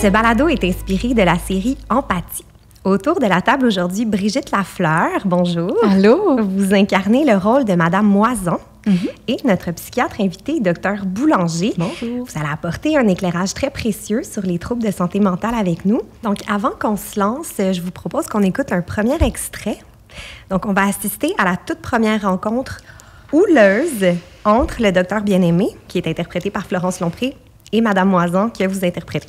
Ce balado est inspiré de la série Empathie. Autour de la table aujourd'hui, Brigitte Lafleur, bonjour. Allô. Vous incarnez le rôle de Madame Moison. Et notre psychiatre invité, Dr Boulanger. Bonjour. Vous allez apporter un éclairage très précieux sur les troubles de santé mentale avec nous. Donc, avant qu'on se lance, je vous propose qu'on écoute un premier extrait. Donc, on va assister à la toute première rencontre houleuse entre le docteur Bien-Aimé, qui est interprété par Florence Lompré, et Madame Moison, que vous interprétez.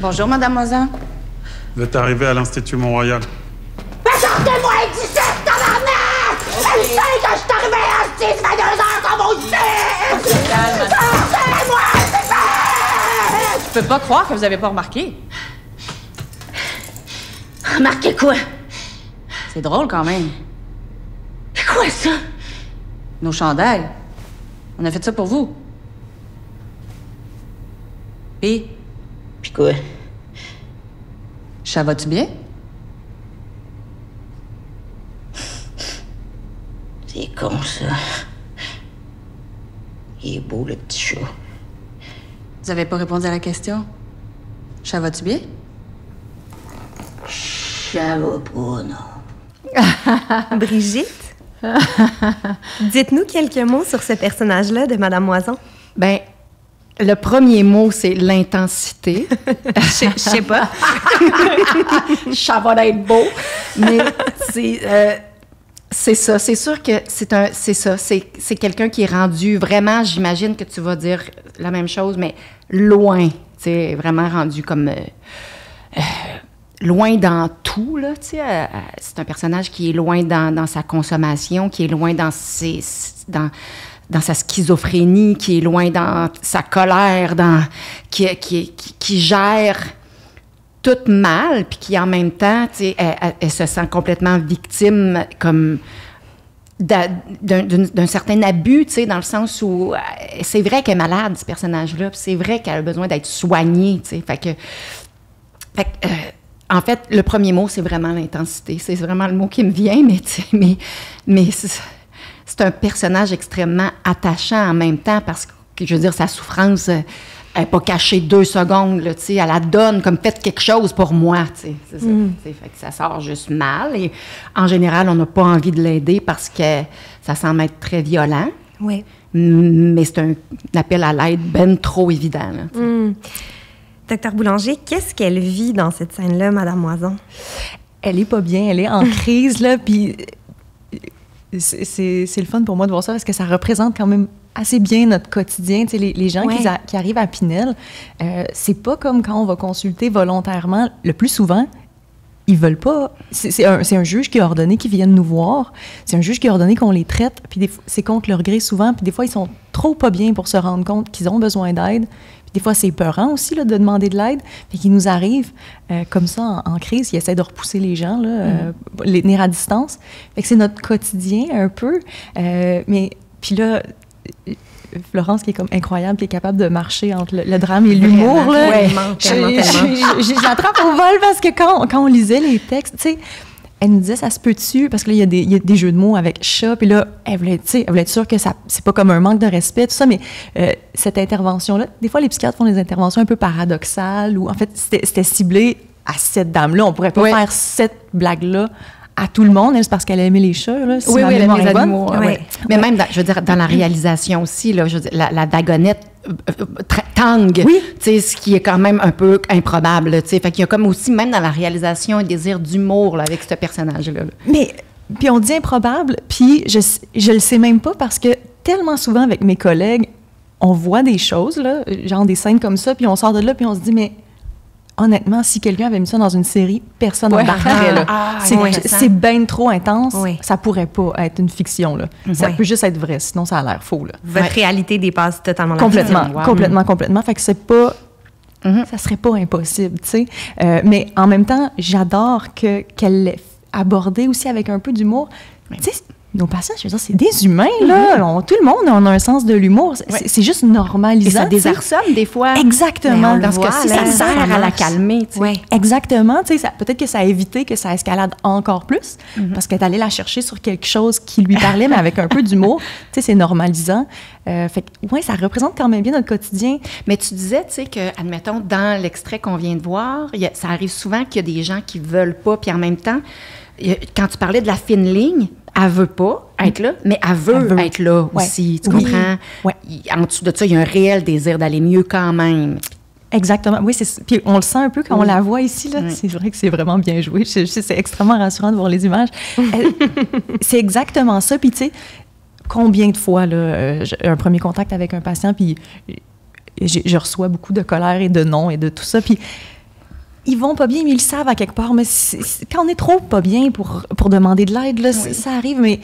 Bonjour, Madame Moisin. Vous êtes arrivé à l'Institut Mont-Royal. Mais sortez-moi d'ici, tabarnak! Elle sait que je suis arrivé à l'Institut, ça fait 2 heures qu'on vous dit! Sortez-moi, c'est Je peux pas croire que vous avez pas remarqué. Remarquez quoi? C'est drôle quand même. C'est quoi ça? Nos chandails. On a fait ça pour vous. Puis, Puis quoi? ça va-tu bien? C'est con, ça. Il est beau, le petit chat. Vous avez pas répondu à la question? Ça va-tu bien? Ça va pas, non. Brigitte, dites-nous quelques mots sur ce personnage-là de Madame Moison. Ben, le premier mot, c'est l'intensité. Je sais pas. Ça va être beau. Mais c'est ça. C'est sûr que c'est ça. C'est quelqu'un qui est rendu vraiment, j'imagine que tu vas dire la même chose, mais loin. Tu sais, vraiment rendu comme... loin dans tout, là, tu sais. C'est un personnage qui est loin dans sa consommation, qui est loin dans sa schizophrénie, qui est loin dans sa colère, qui gère tout mal, puis qui, en même temps, tu sais, elle se sent complètement victime, comme d'un certain abus, tu sais, dans le sens où c'est vrai qu'elle est malade, ce personnage-là, puis c'est vrai qu'elle a besoin d'être soignée, tu sais. Fait que en fait, le premier mot, c'est vraiment l'intensité. C'est vraiment le mot qui me vient, mais c'est un personnage extrêmement attachant en même temps parce que, je veux dire, sa souffrance n'est pas cachée 2 secondes, là, tu sais, elle la donne comme faites quelque chose pour moi, tu sais, c'est ça. Fait que ça sort juste mal et en général, on n'a pas envie de l'aider parce que ça semble être très violent. Oui. Mais c'est un appel à l'aide ben trop évident, là, Docteur Boulanger, qu'est-ce qu'elle vit dans cette scène-là, Madame Moison? Elle est pas bien, elle est en crise, là, puis c'est le fun pour moi de voir ça parce que ça représente quand même assez bien notre quotidien. Tu sais, les gens qui arrivent à Pinel, c'est pas comme quand on va consulter volontairement. Le plus souvent, ils veulent pas. C'est un juge qui a ordonné qu'ils viennent nous voir. C'est un juge qui a ordonné qu'on les traite. Puis c'est contre leur gré souvent. Puis des fois, ils sont trop pas bien pour se rendre compte qu'ils ont besoin d'aide. Puis des fois, c'est épeurant aussi là, de demander de l'aide. Puis qu'ils nous arrivent comme ça en crise. Ils essaient de repousser les gens, là, les tenir à distance. Fait que c'est notre quotidien un peu. Mais puis là... Florence, qui est comme incroyable, qui est capable de marcher entre le drame et l'humour. Tellement. Je l'attrape au vol parce que quand on lisait les textes, tu sais, elle nous disait, ça se peut-tu? Parce que là, il y a des jeux de mots avec chat, puis là, elle voulait être sûre que c'est pas comme un manque de respect, tout ça, mais cette intervention-là, des fois, les psychiatres font des interventions un peu paradoxales, ou en fait, c'était ciblé à cette dame-là. On pourrait pas faire cette blague-là à tout le monde, c'est parce qu'elle aimait les chats, là. Si oui, elle aimait les animaux. Ouais. Mais même, je veux dire, dans la réalisation aussi, là, je veux dire, la Dagonette tangue, tu sais, ce qui est quand même un peu improbable, tu sais. Fait qu'il y a comme aussi, même dans la réalisation, un désir d'humour, là, avec ce personnage-là. Mais, puis on dit improbable, puis je le sais même pas parce que tellement souvent avec mes collègues, on voit des choses, là, genre des scènes comme ça, puis on sort de là, puis on se dit, mais honnêtement, si quelqu'un avait mis ça dans une série, personne n'embarquerait. C'est bien trop intense. Oui. Ça pourrait pas être une fiction. Là. Ça peut juste être vrai, sinon ça a l'air faux. Là. Votre réalité dépasse totalement la complètement, fiction. Complètement. Fait que c'est pas... Ça serait pas impossible, tu sais. Mais en même temps, j'adore qu'elle l'ait abordé aussi avec un peu d'humour. Tu sais, nos patients, je veux dire, c'est des humains, là. Tout le monde on a un sens de l'humour. C'est juste normalisant. Et ça désarçonne des fois. Exactement. Dans ce cas-ci, ça sert à la calmer. Oui. Exactement. Peut-être que ça a évité que ça escalade encore plus, parce qu'elle est allée la chercher sur quelque chose qui lui parlait, mais avec un peu d'humour. C'est normalisant. Fait que, ouais, ça représente quand même bien notre quotidien. Mais tu disais, tu sais, que, admettons, dans l'extrait qu'on vient de voir, ça arrive souvent qu'il y a des gens qui veulent pas, puis en même temps, quand tu parlais de la fine ligne, elle veut pas être là, mais elle veut être là aussi. Tu comprends? Ouais. En dessous de ça, il y a un réel désir d'aller mieux quand même. Exactement. Oui, puis on le sent un peu quand on la voit ici. Là. C'est vrai que c'est vraiment bien joué. C'est extrêmement rassurant de voir les images. C'est exactement ça. Puis tu sais, combien de fois, là, j'ai un premier contact avec un patient, puis je reçois beaucoup de colère et de non et de tout ça. Puis ils vont pas bien, mais ils le savent à quelque part. Mais quand on est trop pas bien pour demander de l'aide, là, ça arrive, mais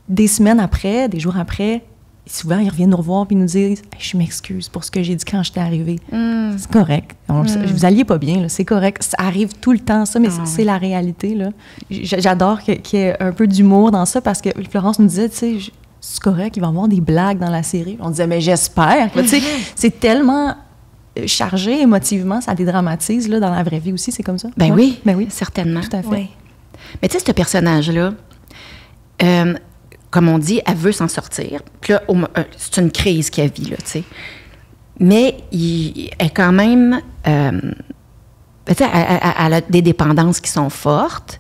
des semaines après, des jours après, souvent, ils reviennent nous revoir et nous disent « Je m'excuse pour ce que j'ai dit quand j'étais arrivée. C'est correct. Vous alliez pas bien, là, c'est correct. Ça arrive tout le temps, ça, mais c'est la réalité. Là. J'adore qu'il y ait un peu d'humour dans ça parce que Florence nous disait, tu sais, c'est correct, il va y avoir des blagues dans la série. On disait « Mais j'espère. » Tu sais, c'est tellement chargé émotivement, ça dédramatise. Là, dans la vraie vie aussi, c'est comme ça. Ben oui, certainement. Tout à fait. Oui. Mais tu sais, ce personnage-là, comme on dit, elle veut s'en sortir. Puis là, c'est une crise qu'elle vit, là, tu sais. Mais elle est quand même... tu sais, elle a des dépendances qui sont fortes.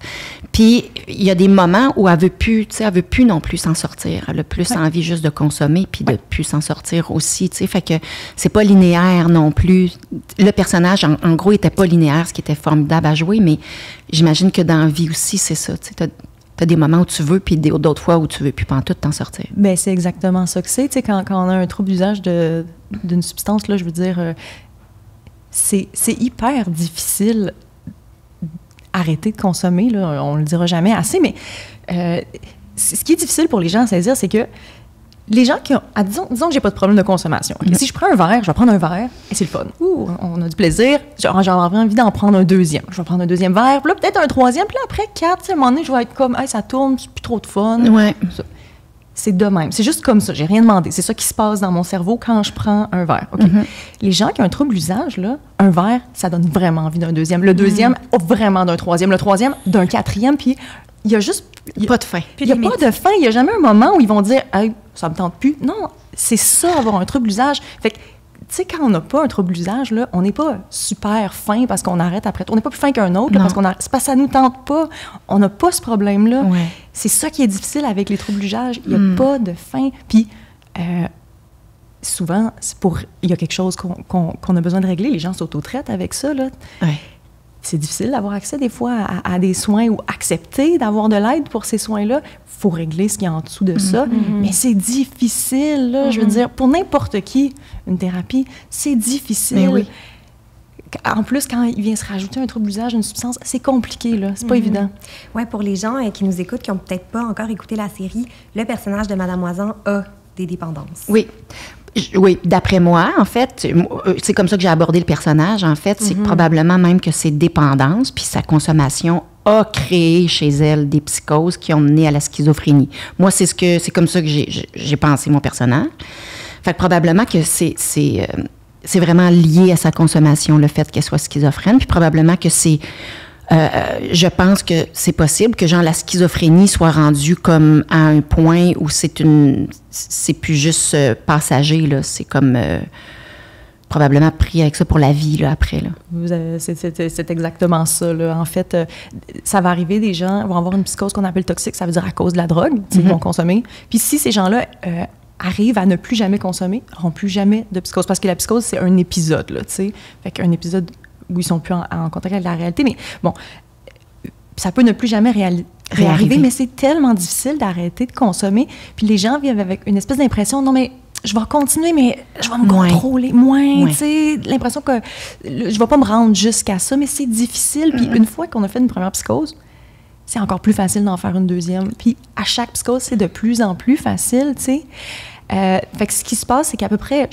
Puis, il y a des moments où elle veut plus, tu sais, elle veut plus non plus s'en sortir. Elle a plus envie juste de consommer puis de plus s'en sortir aussi, tu sais. Fait que c'est pas linéaire non plus. Le personnage, en gros, était pas linéaire, ce qui était formidable à jouer, mais j'imagine que dans la vie aussi, c'est ça, tu sais. T'as des moments où tu veux, puis d'autres fois où tu veux plus pantoute t'en sortir. Bien, c'est exactement ça que c'est. Tu sais, quand on a un trouble d'usage d'une substance, là, je veux dire, c'est hyper difficile d'arrêter de consommer, là. On le dira jamais assez, mais ce qui est difficile pour les gens à saisir, c'est que les gens qui ont... Disons que j'ai pas de problème de consommation. Okay? Si je prends un verre, je vais prendre un verre et c'est le fun. On a du plaisir. J'ai envie d'en prendre un deuxième. Je vais prendre un deuxième verre, puis là, peut-être un troisième, puis là, après 4, à un moment donné, je vais être comme, hey, ça tourne, c'est plus trop de fun. Ouais. C'est de même. C'est juste comme ça. J'ai rien demandé. C'est ça qui se passe dans mon cerveau quand je prends un verre. Okay? Les gens qui ont un trouble d'usage, là, un verre, ça donne vraiment envie d'un deuxième. Le deuxième, vraiment d'un troisième. Le troisième, d'un quatrième, puis il y a juste... pas de fin. Il n'y a pas de fin. Il n'y a jamais un moment où ils vont dire « Hey, ça me tente plus ». Non, c'est ça, avoir un trouble d'usage. Fait que, tu sais, quand on n'a pas un trouble d'usage, là, on n'est pas super fin parce qu'on arrête après. On n'est pas plus fin qu'un autre là, parce qu'on arrête. C'est parce que ça ne nous tente pas. On n'a pas ce problème-là. Ouais. C'est ça qui est difficile avec les troubles d'usage. Il n'y a pas de fin. Puis, souvent, il y a quelque chose qu'on a besoin de régler. Les gens s'auto-traitent avec ça, là. Ouais. C'est difficile d'avoir accès des fois à des soins ou accepter d'avoir de l'aide pour ces soins-là. Il faut régler ce qui est en dessous de ça. Mais c'est difficile, là. Je veux dire, pour n'importe qui, une thérapie, c'est difficile. Mais oui. En plus, quand il vient se rajouter un trouble d'usage, une substance, c'est compliqué, là. C'est pas évident. Oui, pour les gens qui nous écoutent, qui n'ont peut-être pas encore écouté la série, le personnage de Madame Moisan a des dépendances. Oui. Oui, d'après moi, en fait, c'est comme ça que j'ai abordé le personnage, en fait, c'est probablement même que ses dépendances puis sa consommation a créé chez elle des psychoses qui ont mené à la schizophrénie. Moi, c'est comme ça que j'ai pensé mon personnage. Fait que probablement que c'est vraiment lié à sa consommation, le fait qu'elle soit schizophrène, puis probablement que c'est... je pense que c'est possible que genre la schizophrénie soit rendue comme à un point où c'est plus juste passager, là. C'est comme probablement pris avec ça pour la vie, là, après, là. C'est exactement ça, là. En fait, ça va arriver, des gens vont avoir une psychose qu'on appelle toxique, ça veut dire à cause de la drogue, ils vont consommer. Puis si ces gens-là arrivent à ne plus jamais consommer, n'auront plus jamais de psychose, parce que la psychose, c'est un épisode, là, tu sais. Fait qu'un épisode où ils sont plus en contact avec la réalité. Mais bon, ça peut ne plus jamais réarriver, mais c'est tellement difficile d'arrêter de consommer. Puis les gens vivent avec une espèce d'impression, non, mais je vais continuer, mais je vais me contrôler moins, tu sais, l'impression que je vais pas me rendre jusqu'à ça, mais c'est difficile. Puis une fois qu'on a fait une première psychose, c'est encore plus facile d'en faire une deuxième. Puis à chaque psychose, c'est de plus en plus facile, tu sais. Fait que ce qui se passe, c'est qu'à peu près,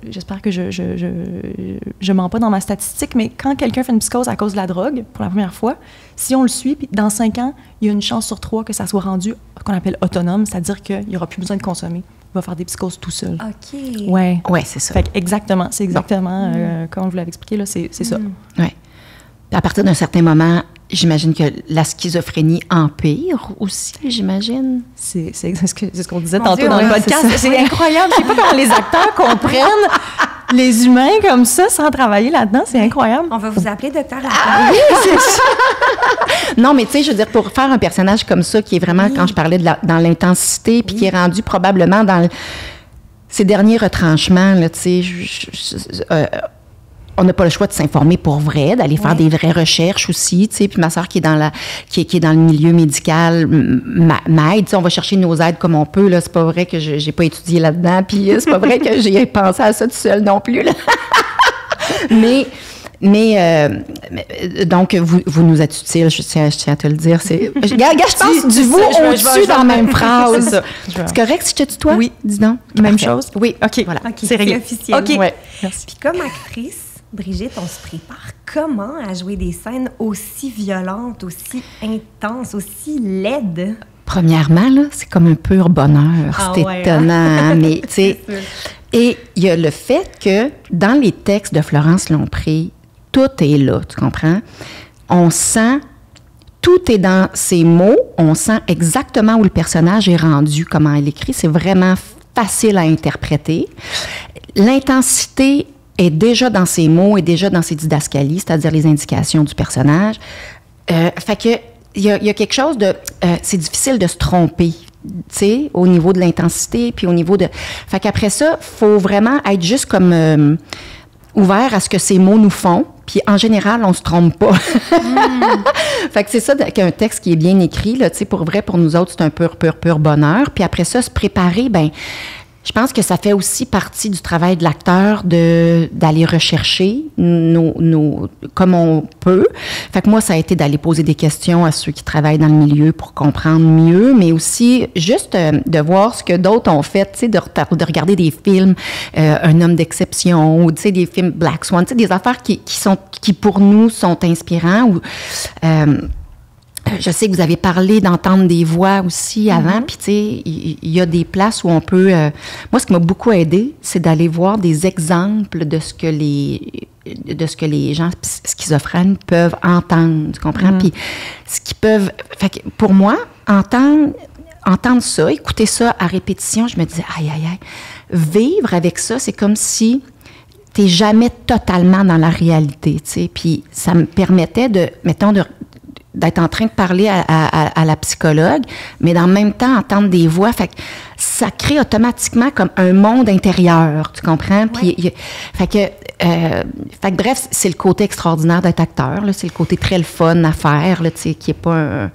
j'espère que je mens pas dans ma statistique, mais quand quelqu'un fait une psychose à cause de la drogue, pour la première fois, si on le suit, puis dans 5 ans, il y a une chance sur 3 que ça soit rendu ce qu'on appelle autonome, c'est-à-dire qu'il n'y aura plus besoin de consommer. Il va faire des psychoses tout seul. OK. Ouais, c'est ça. Fait que exactement, comme vous l'avez expliqué, là, c'est ça. Ouais. À partir d'un certain moment, j'imagine que la schizophrénie empire aussi, j'imagine. C'est ce qu'on disait Mon tantôt Dieu, dans le ouais, podcast. C'est incroyable. Je sais pas comment les acteurs comprennent les humains comme ça sans travailler là-dedans. C'est incroyable. On va vous appeler Docteur Lacan. Oui, c'est ça. Non, mais tu sais, je veux dire, pour faire un personnage comme ça, qui est vraiment, quand je parlais dans l'intensité, puis qui est rendu probablement dans ces derniers retranchements, là, tu sais, on n'a pas le choix de s'informer pour vrai, d'aller faire des vraies recherches aussi, tu sais. Puis ma sœur qui est dans le milieu médical m'aide, tu sais. On va chercher nos aides comme on peut, là. C'est pas vrai que j'ai pas étudié là-dedans, puis c'est pas vrai que j'ai pensé à ça tout seul non plus, là. mais donc, vous nous êtes utile, je tiens à te le dire. Je pense du vous au-dessus dans la même phrase. C'est correct si je te tutoie? Oui. Dis donc. Même chose? Oui. OK. Voilà. OK, C'est réglé. officiel. OK. Ouais. Merci. Puis comme actrice, Brigitte, on se prépare comment à jouer des scènes aussi violentes, aussi intenses, aussi laides? Premièrement, là, c'est comme un pur bonheur. C'est étonnant, hein? Mais tu sais. Et il y a le fait que dans les textes de Florence Lompré, tout est là, tu comprends? On sent, tout est dans ses mots, on sent exactement où le personnage est rendu, comment elle écrit. C'est vraiment facile à interpréter. L'intensité est déjà dans ses mots et déjà dans ses didascalies, c'est-à-dire les indications du personnage. Fait que il y a quelque chose de... c'est difficile de se tromper, tu sais, au niveau de l'intensité, puis au niveau de... Fait qu'après ça, il faut vraiment être juste comme ouvert à ce que ces mots nous font, puis en général, on se trompe pas. Fait que c'est ça qu'un texte qui est bien écrit, là, tu sais, pour vrai, pour nous autres, c'est un pur bonheur. Puis après ça, se préparer, ben je pense que ça fait aussi partie du travail de l'acteur d'aller rechercher comme on peut. Fait que moi, ça a été d'aller poser des questions à ceux qui travaillent dans le milieu pour comprendre mieux, mais aussi juste de voir ce que d'autres ont fait, tu sais, de regarder des films, Un homme d'exception, ou tu sais, des films Black Swan, tu sais, des affaires qui pour nous sont inspirants. Ou je sais que vous avez parlé d'entendre des voix aussi avant, puis tu sais, il y a des places où on peut... moi, ce qui m'a beaucoup aidé, c'est d'aller voir des exemples de ce que les gens schizophrènes peuvent entendre, tu comprends? Puis ce qu'ils peuvent... Fait que pour moi, entendre ça, écouter ça à répétition, je me disais, aïe, vivre avec ça, c'est comme si t'es jamais totalement dans la réalité, tu sais. Puis ça me permettait d'être en train de parler à la psychologue, mais dans le même temps, entendre des voix. Fait que ça crée automatiquement comme un monde intérieur, tu comprends? Puis, fait que bref, c'est le côté extraordinaire d'être acteur, là. C'est le côté très le fun à faire, là, tu sais, qui est pas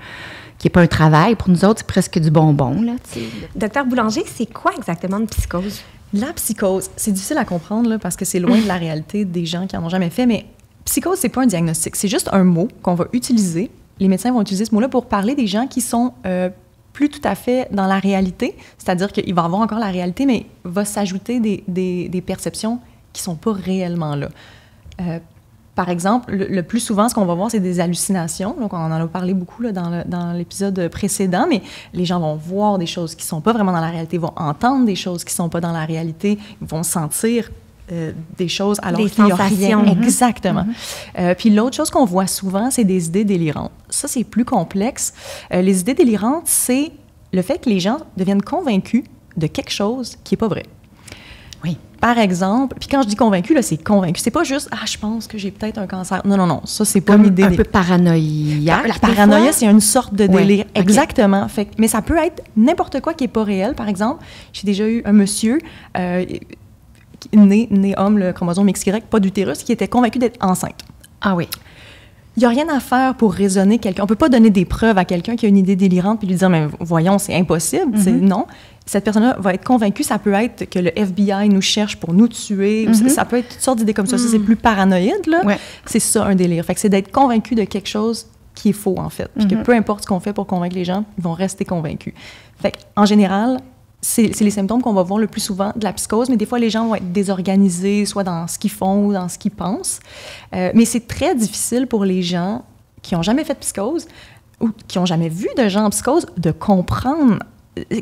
un travail. Pour nous autres, c'est presque du bonbon, là, tu sais. Docteur Boulanger, c'est quoi exactement une psychose? La psychose, c'est difficile à comprendre, là, parce que c'est loin de la réalité des gens qui en ont jamais fait, mais psychose, c'est pas un diagnostic. C'est juste un mot qu'on va utiliser. Les médecins vont utiliser ce mot-là pour parler des gens qui sont plus tout à fait dans la réalité, c'est-à-dire qu'il va avoir encore la réalité, mais va s'ajouter des perceptions qui ne sont pas réellement là. Par exemple, le plus souvent, ce qu'on va voir, c'est des hallucinations. Donc, on en a parlé beaucoup là, dans l'épisode précédent, mais les gens vont voir des choses qui ne sont pas vraiment dans la réalité, vont entendre des choses qui ne sont pas dans la réalité, vont sentir des choses alors qu'il n'y a rien. Exactement. Puis l'autre chose qu'on voit souvent, c'est des idées délirantes. Ça, c'est plus complexe. Les idées délirantes, c'est le fait que les gens deviennent convaincus de quelque chose qui n'est pas vrai. Oui. Par exemple, puis quand je dis convaincu, là, c'est convaincu. C'est pas juste « Ah, je pense que j'ai peut-être un cancer ». Non. Ça, c'est pas une idée. Un peu paranoïaque. La paranoïa, c'est une sorte de délire. Ouais, exactement. Fait, mais ça peut être n'importe quoi qui n'est pas réel. Par exemple, j'ai déjà eu un monsieur... né homme, le chromosome XY, pas d'utérus, qui était convaincu d'être enceinte. Ah oui. Il n'y a rien à faire pour raisonner quelqu'un. On ne peut pas donner des preuves à quelqu'un qui a une idée délirante puis lui dire « Mais voyons, c'est impossible. Non. Cette personne-là va être convaincue. Ça peut être que le FBI nous cherche pour nous tuer. Ça peut être toutes sortes d'idées comme ça. Ça, c'est plus paranoïde, là. Ouais. C'est ça, un délire. Fait que c'est d'être convaincu de quelque chose qui est faux, en fait. Puis que peu importe ce qu'on fait pour convaincre les gens, ils vont rester convaincus. Fait qu'en général, c'est les symptômes qu'on va voir le plus souvent de la psychose, mais des fois, les gens vont être désorganisés, soit dans ce qu'ils font ou dans ce qu'ils pensent. Mais c'est très difficile pour les gens qui n'ont jamais fait de psychose ou qui n'ont jamais vu de gens en psychose de comprendre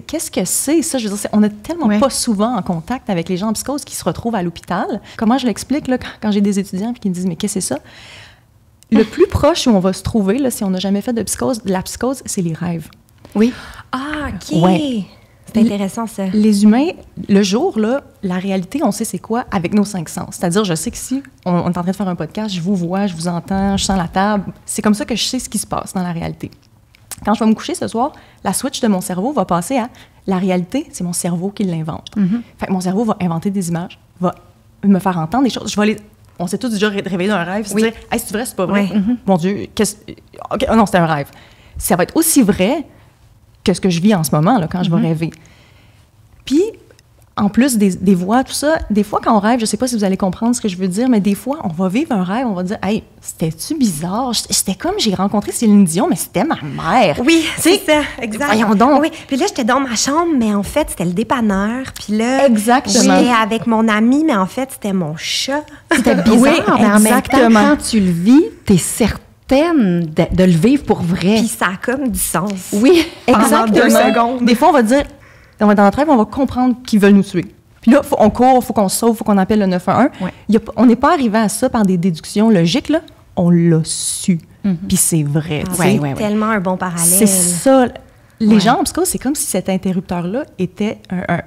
qu'est-ce que c'est, ça. Je veux dire, on n'est tellement pas souvent en contact avec les gens en psychose qui se retrouvent à l'hôpital. Comment je l'explique là, quand j'ai des étudiants qui me disent « Mais qu'est-ce que c'est ça? » Le plus proche où on va se trouver, là, si on n'a jamais fait de la psychose, c'est les rêves. Oui. Ah, OK. Ouais. C'est intéressant, ça. Les humains, le jour, là, la réalité, on sait c'est quoi avec nos 5 sens. C'est-à-dire, je sais que si on est en train de faire un podcast, je vous vois, je vous entends, je sens la table. C'est comme ça que je sais ce qui se passe dans la réalité. Quand je vais me coucher ce soir, la switch de mon cerveau va passer à la réalité, c'est mon cerveau qui l'invente. Fait que mon cerveau va inventer des images, va me faire entendre des choses. On s'est tous déjà réveillés d'un rêve, se dire « Hey, c'est vrai, c'est pas vrai? Mon Dieu, OK, oh non, c'était un rêve. » Ça va être aussi vrai que ce que je vis en ce moment, là, quand je vais rêver. Puis, en plus des voix, tout ça, des fois, quand on rêve, je ne sais pas si vous allez comprendre ce que je veux dire, mais des fois, on va vivre un rêve, on va dire « Hey, c'était-tu bizarre? C'était comme j'ai rencontré Céline Dion, mais c'était ma mère. » Oui, c'est ça, exact. Voyons donc. Oui, puis là, j'étais dans ma chambre, mais en fait, c'était le dépanneur. Puis là, Exactement. j'étais avec mon ami, mais en fait, c'était mon chat. C'était bizarre, Oui, mais en même temps, exactement. quand tu le vis, t'es certaine de le vivre pour vrai. Puis ça a comme du sens. Oui, Pendant 2 secondes. Des fois, on va dire, dans notre rêve, on va comprendre qu'ils veulent nous tuer. Puis là, on court, il faut qu'on se sauve, il faut qu'on appelle le 911. Ouais. On n'est pas arrivé à ça par des déductions logiques, là. On l'a su. Puis c'est vrai. Ah, tu c'est sais. tellement un bon parallèle. C'est ça. Les gens en psychose, c'est comme si cet interrupteur-là était un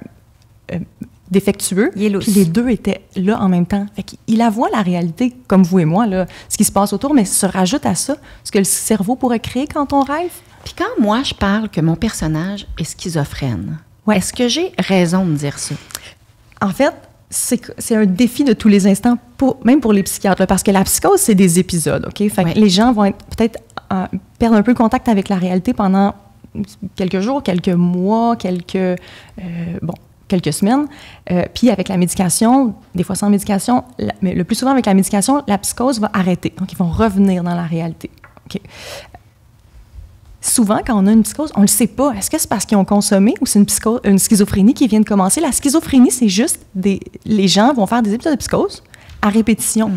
défectueux. Il est lousse. Puis les deux étaient là en même temps. Fait qu'il avoue la réalité, comme vous et moi, là, ce qui se passe autour, mais se rajoute à ça ce que le cerveau pourrait créer quand on rêve. Puis quand moi, je parle que mon personnage est schizophrène, est-ce que j'ai raison de dire ça? En fait, c'est un défi de tous les instants, même pour les psychiatres, là, parce que la psychose, c'est des épides, OK? Fait que les gens vont être peut-être perdre un peu le contact avec la réalité pendant quelques jours, quelques mois, quelques semaines. Puis avec la médication, des fois sans médication, mais le plus souvent avec la médication, la psychose va arrêter. Donc, ils vont revenir dans la réalité. OK? Souvent, quand on a une psychose, on ne le sait pas. Est-ce que c'est parce qu'ils ont consommé ou c'est une schizophrénie qui vient de commencer? La schizophrénie, c'est juste les gens vont faire des épisodes de psychose à répétition,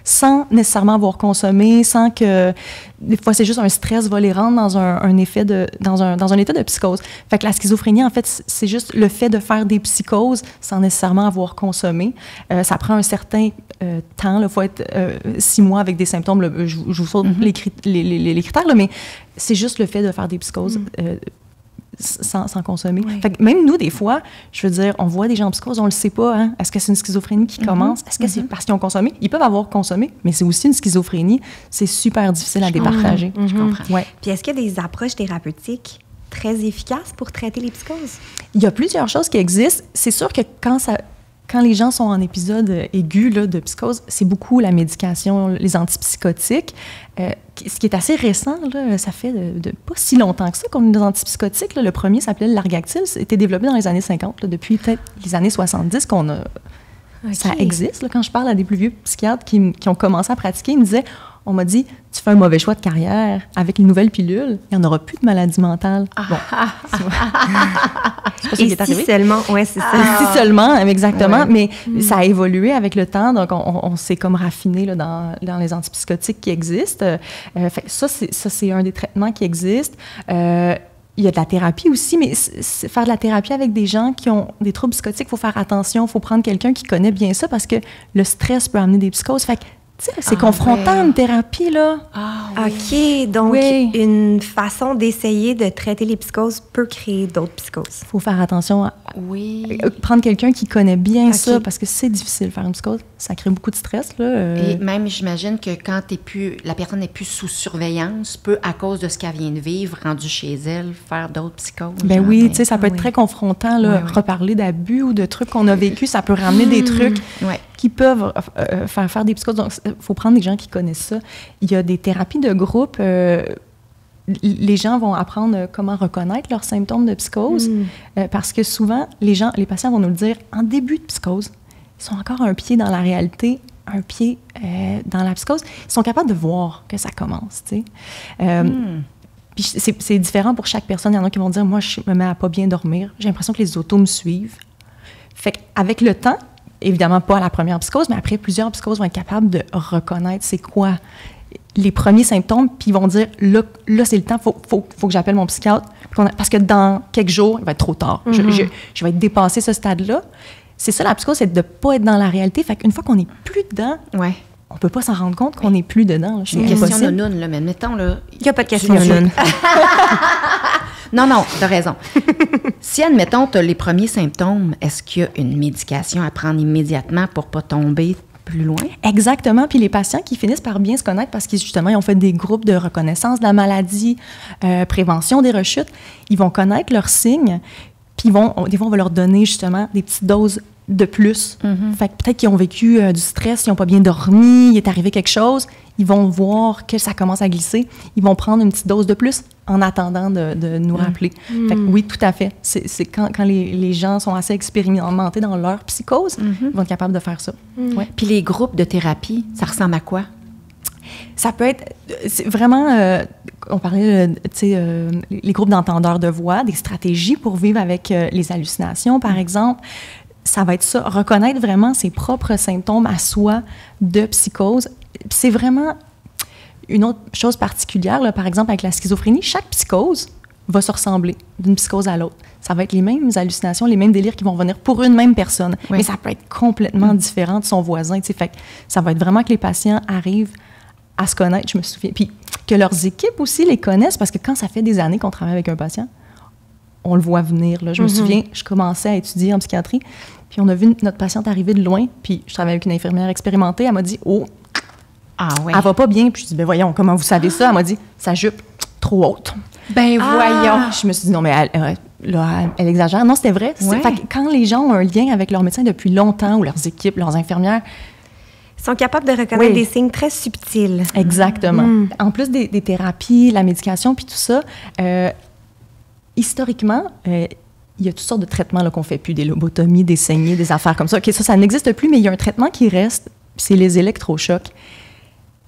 sans nécessairement avoir consommé, sans que... Des fois, c'est juste un stress va les rendre dans un état de psychose. Fait que la schizophrénie, en fait, c'est juste le fait de faire des psychoses sans nécessairement avoir consommé. Ça prend un certain temps. Il faut être 6 mois avec des symptômes. Là, je vous saute les critères, là, mais c'est juste le fait de faire des psychoses sans consommer. Fait que même nous, des fois, je veux dire, on voit des gens en psychose, on le sait pas. Hein? Est-ce que c'est une schizophrénie qui commence? Est-ce que c'est parce qu'ils ont consommé? Ils peuvent avoir consommé, mais c'est aussi une schizophrénie. C'est super difficile à départager. Je comprends. Ouais. Puis est-ce qu'il y a des approches thérapeutiques très efficaces pour traiter les psychoses? Il y a plusieurs choses qui existent. C'est sûr que quand les gens sont en épisode aigu là, de psychose, c'est beaucoup la médication, les antipsychotiques. Ce qui est assez récent, là, ça fait de pas si longtemps que ça qu'on a des antipsychotiques. Là. Le premier s'appelait le Largactil. C'était développé dans les années 50, là, depuis peut-être les années 70 qu'on a... Okay. Ça existe. Là. Quand je parle à des plus vieux psychiatres qui ont commencé à pratiquer, ils me disaient, on m'a dit, tu fais un mauvais choix de carrière. Avec les nouvelles pilules, il n'y en aura plus de maladie mentale. Bon, c'est pas ça qui est arrivé. Si seulement, oui, c'est ça. Si seulement, exactement. Ouais. Mais ça a évolué avec le temps. Donc, on s'est comme raffiné là, dans les antipsychotiques qui existent. Fait que ça, c'est un des traitements qui existent. Il y a de la thérapie aussi, mais faire de la thérapie avec des gens qui ont des troubles psychotiques, il faut faire attention, il faut prendre quelqu'un qui connaît bien ça parce que le stress peut amener des psychoses. Fait que, tu sais, c'est confrontant une thérapie, là. OK, donc une façon d'essayer de traiter les psychoses peut créer d'autres psychoses. Il faut faire attention à prendre quelqu'un qui connaît bien ça parce que c'est difficile de faire une psychose. Ça crée beaucoup de stress, là. Et même, j'imagine que quand la personne n'est plus sous surveillance, peut, à cause de ce qu'elle vient de vivre, rendue chez elle, faire d'autres psychoses. Ben oui, tu sais, ça peut être très confrontant, là. Reparler d'abus ou de trucs qu'on a vécu, ça peut ramener des trucs qui peuvent faire des psychoses. Donc, il faut prendre des gens qui connaissent ça. Il y a des thérapies de groupe. Les gens vont apprendre comment reconnaître leurs symptômes de psychose parce que souvent, les patients vont nous le dire, en début de psychose, ils sont encore un pied dans la réalité, un pied dans la psychose. Ils sont capables de voir que ça commence, tu sais. Puis c'est différent pour chaque personne. Il y en a qui vont dire, moi, je me mets à pas bien dormir. J'ai l'impression que les autos me suivent. Fait qu'avec le temps, évidemment pas à la première psychose, mais après, plusieurs psychoses vont être capables de reconnaître c'est quoi les premiers symptômes, puis ils vont dire, là c'est le temps, faut que j'appelle mon psychiatre, parce que dans quelques jours, il va être trop tard. Je vais être dépassé ce stade-là. C'est ça, la psychose, c'est de ne pas être dans la réalité. Fait qu'une fois qu'on n'est plus dedans, on ne peut pas s'en rendre compte qu'on n'est plus dedans. J'ai une question de noune, là, mais mettons, là... Il n'y a pas de question de noune. Non, t'as raison. Si, admettons, tu as les premiers symptômes, est-ce qu'il y a une médication à prendre immédiatement pour ne pas tomber plus loin? Exactement. Puis les patients qui finissent par bien se connaître parce qu'ils, justement, ils ont fait des groupes de reconnaissance de la maladie, prévention des rechutes, ils vont connaître leurs signes, puis des fois, on va leur donner, justement, des petites doses de plus. Fait que peut-être qu'ils ont vécu du stress, ils n'ont pas bien dormi, il est arrivé quelque chose, ils vont voir que ça commence à glisser, ils vont prendre une petite dose de plus en attendant de nous rappeler. Fait que oui, tout à fait. C'est quand les gens sont assez expérimentés dans leur psychose, ils vont être capables de faire ça. Ouais. Puis les groupes de thérapie, ça ressemble à quoi? Ça peut être vraiment, on parlait, les groupes d'entendeurs de voix, des stratégies pour vivre avec les hallucinations, par exemple. Ça va être ça, reconnaître vraiment ses propres symptômes à soi de psychose. C'est vraiment une autre chose particulière, là, par exemple, avec la schizophrénie. Chaque psychose va se ressembler d'une psychose à l'autre. Ça va être les mêmes hallucinations, les mêmes délires qui vont venir pour une même personne. Oui. Mais ça peut être complètement différent de son voisin. Fait que ça va être vraiment que les patients arrivent à se connaître, je me souviens. Puis que leurs équipes aussi les connaissent, parce que quand ça fait des années qu'on travaille avec un patient, on le voit venir. Là. Je me souviens, je commençais à étudier en psychiatrie, puis on a vu notre patiente arriver de loin, puis je travaillais avec une infirmière expérimentée, elle m'a dit « Oh, elle va pas bien. » Puis je dis « Ben voyons, comment vous savez ça? » Elle m'a dit « Sa jupe, trop haute. » Ben voyons. Je me suis dit « Non, mais elle exagère. » Non, c'était vrai. Fait que quand les gens ont un lien avec leur médecin depuis longtemps, ou leurs équipes, leurs infirmières, ils sont capables de reconnaître des signes très subtils. Exactement. En plus des thérapies, la médication, puis tout ça, historiquement, il y a toutes sortes de traitements là, qu'on fait plus, des lobotomies, des saignées, des affaires comme ça. OK, ça n'existe plus, mais il y a un traitement qui reste, puis c'est les électrochocs.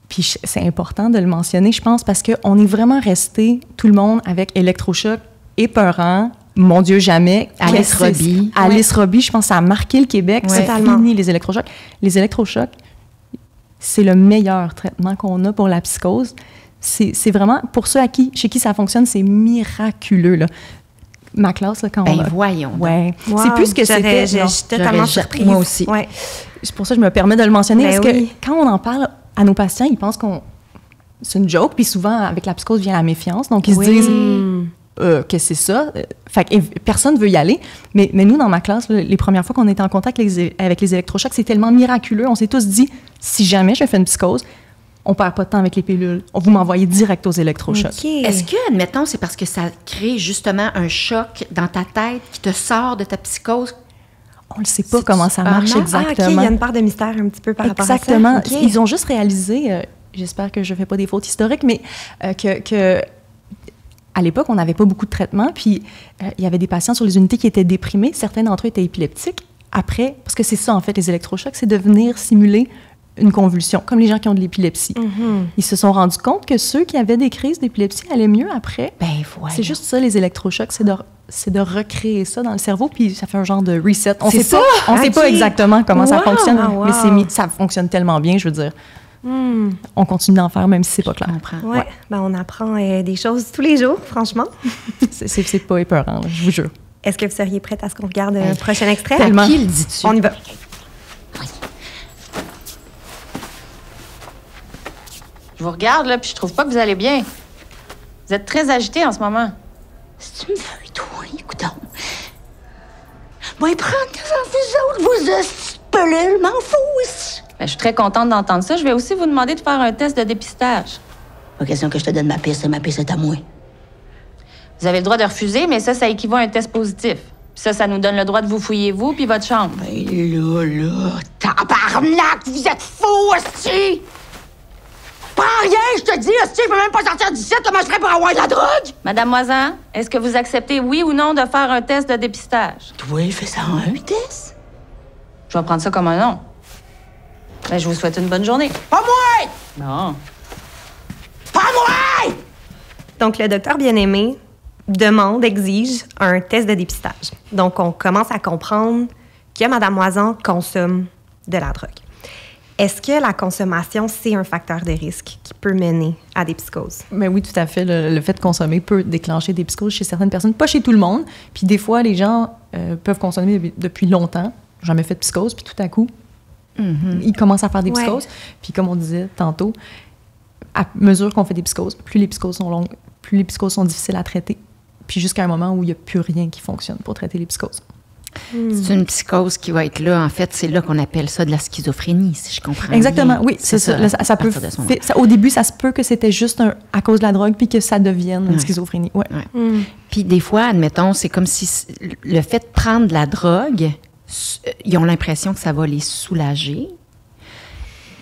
Puis c'est important de le mentionner, je pense, parce qu'on est vraiment resté, tout le monde, avec électrochoc épeurant. Mon Dieu, jamais. Alice Roby. Alice Roby, je pense, ça a marqué le Québec. C'est fini, les électrochocs. Les électrochocs, c'est le meilleur traitement qu'on a pour la psychose. C'est vraiment, pour ceux chez qui ça fonctionne, c'est miraculeux, là. Ma classe, là, quand on a... voyons. Ouais. Wow, c'est plus ce que c'était. Je suis totalement surprise. Moi aussi. Ouais. C'est pour ça que je me permets de le mentionner, parce que quand on en parle à nos patients, ils pensent c'est une joke, puis souvent, avec la psychose, vient la méfiance. Donc, ils se disent... que c'est ça. Fait que personne ne veut y aller. Mais nous, dans ma classe, les premières fois qu'on était en contact avec les électrochocs, c'est tellement miraculeux. On s'est tous dit, si jamais je fais une psychose, on perd pas de temps avec les pilules. Vous m'envoyez direct aux électrochocs. Okay. Est-ce que, admettons, c'est parce que ça crée justement un choc dans ta tête qui te sort de ta psychose? On ne sait pas comment ça marche exactement. OK, il y a une part de mystère un petit peu par rapport à ça. Exactement. Okay. Ils ont juste réalisé, j'espère que je ne fais pas des fautes historiques, mais que à l'époque, on n'avait pas beaucoup de traitements, puis il y avait des patients sur les unités qui étaient déprimés. Certains d'entre eux étaient épileptiques. Après, parce que c'est ça, en fait, les électrochocs, c'est de venir simuler une convulsion, comme les gens qui ont de l'épilepsie. Ils se sont rendus compte que ceux qui avaient des crises d'épilepsie allaient mieux après. Ben voilà. C'est juste ça, les électrochocs, c'est de recréer ça dans le cerveau, puis ça fait un genre de reset. On sait pas exactement comment ça fonctionne, mais ça fonctionne tellement bien, je veux dire. On continue d'en faire, même si c'est pas clair. Ouais. Ben, on apprend des choses tous les jours, franchement. c'est pas épeurant, là, je vous jure. Est-ce que vous seriez prête à ce qu'on regarde un prochain extrait? Tellement. À qui le dis-tu? On y va. Je vous regarde, là, puis je trouve pas que vous allez bien. Vous êtes très agité en ce moment. Si tu me veux, toi, écoute donc. Moi, prendre vous autres, vos pelules, m'en fous ici. Ben, je suis très contente d'entendre ça. Je vais aussi vous demander de faire un test de dépistage. Pas question que je te donne ma piste est à moi. Vous avez le droit de refuser, mais ça équivaut à un test positif. Puis ça nous donne le droit de vous fouiller, vous, puis votre chambre. Ben là, tabarnak, vous êtes fous, hostie! Prends rien, je te dis, hostie, je peux même pas sortir d'ici, comment je ferais pour avoir de la drogue? Madame Moisan, est-ce que vous acceptez, oui ou non, de faire un test de dépistage? Toi, fais ça en un test? Je vais prendre ça comme un non. Ben, je vous souhaite une bonne journée. Pas moi! Non. Pas moi! Donc, le docteur Bien-Aimé exige un test de dépistage. Donc, on commence à comprendre que Mme Moisan consomme de la drogue. Est-ce que la consommation, c'est un facteur de risque qui peut mener à des psychoses? Mais oui, tout à fait. Le fait de consommer peut déclencher des psychoses chez certaines personnes, pas chez tout le monde. Puis des fois, les gens peuvent consommer depuis longtemps, jamais fait de psychose, puis tout à coup, ils commencent à faire des psychoses. Puis comme on disait tantôt, à mesure qu'on fait des psychoses, plus les psychoses sont longues, plus les psychoses sont difficiles à traiter, puis jusqu'à un moment où il n'y a plus rien qui fonctionne pour traiter les psychoses. C'est une psychose qui va être là. En fait, c'est là qu'on appelle ça de la schizophrénie, si je comprends Exactement, bien. oui. C'est ça. Ça peut, au début, ça se peut que c'était juste à cause de la drogue, puis que ça devienne une schizophrénie. Ouais. Puis des fois, admettons, c'est comme si le fait de prendre de la drogue, ils ont l'impression que ça va les soulager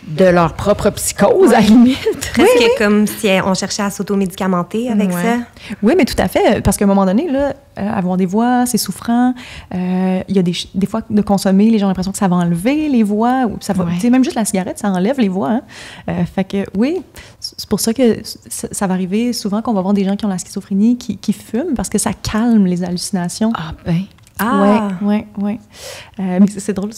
de leur propre psychose, à la limite. Presque comme si on cherchait à s'automédicamenter avec ça. Oui, mais tout à fait, parce qu'à un moment donné, là, avoir des voix, c'est souffrant. Il y a des fois, de consommer, les gens ont l'impression que ça va enlever les voix. Ou ça va, même juste la cigarette, ça enlève les voix. Fait que, oui, c'est pour ça que ça va arriver souvent qu'on va voir des gens qui ont la schizophrénie qui fument, parce que ça calme les hallucinations. Ah, ben. Oui. Mais c'est drôle.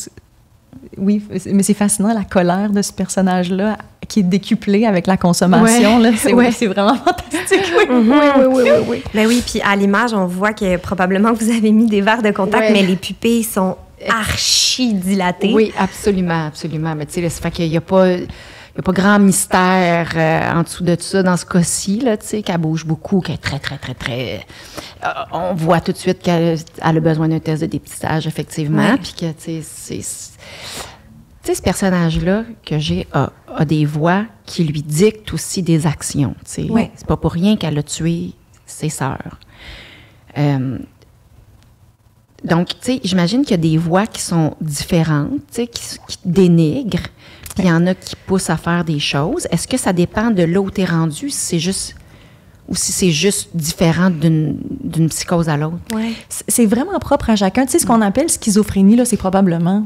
Oui, mais c'est fascinant, la colère de ce personnage-là qui est décuplée avec la consommation. Là, c'est vraiment fantastique. Oui. Ben oui, puis à l'image, on voit que probablement vous avez mis des verres de contact, mais les pupilles sont archi dilatées. Oui, absolument. Mais tu sais, ça fait qu'il n'y a pas... Il n'y a pas grand mystère en dessous de ça dans ce cas-ci, là, tu sais, qu'elle bouge beaucoup, qu'elle est très, très, très, très... on voit tout de suite qu'elle a besoin d'un test de dépistage, effectivement, puis que, tu sais, ce personnage-là que j'ai a des voix qui lui dictent aussi des actions, tu sais. C'est pas pour rien qu'elle a tué ses sœurs. Donc, tu sais, j'imagine qu'il y a des voix qui sont différentes, tu sais, qui dénigrent. Il y en a qui poussent à faire des choses. Est-ce que ça dépend de là où tu es rendu, si c'est juste différent d'une psychose à l'autre? Ouais. C'est vraiment propre à chacun. Tu sais, ce qu'on appelle schizophrénie, là, c'est probablement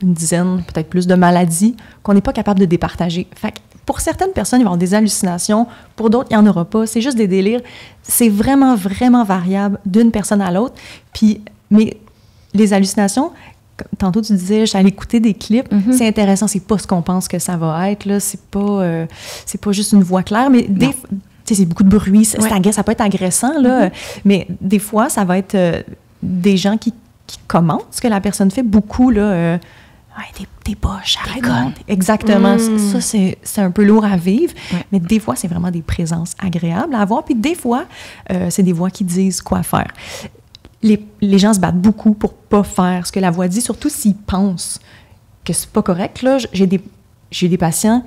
une dizaine, peut-être plus, de maladies qu'on n'est pas capable de départager. Fait que pour certaines personnes, il va y avoir des hallucinations. Pour d'autres, il n'y en aura pas. C'est juste des délires. C'est vraiment, vraiment variable d'une personne à l'autre. Mais les hallucinations... Tantôt, tu disais, j'allais écouter des clips. C'est intéressant, c'est pas ce qu'on pense que ça va être. Là. C'est pas juste une voix claire, mais c'est beaucoup de bruit. Ça peut être agressant, là, mais des fois, ça va être des gens qui commentent ce que la personne fait. Beaucoup, là, t'es poche, arrête. Exactement. Ça, c'est un peu lourd à vivre, mais des fois, c'est vraiment des présences agréables à avoir. Puis des fois, c'est des voix qui disent quoi faire. Les gens se battent beaucoup pour pas faire ce que la voix dit, surtout s'ils pensent que c'est pas correct. Là, j'ai des patients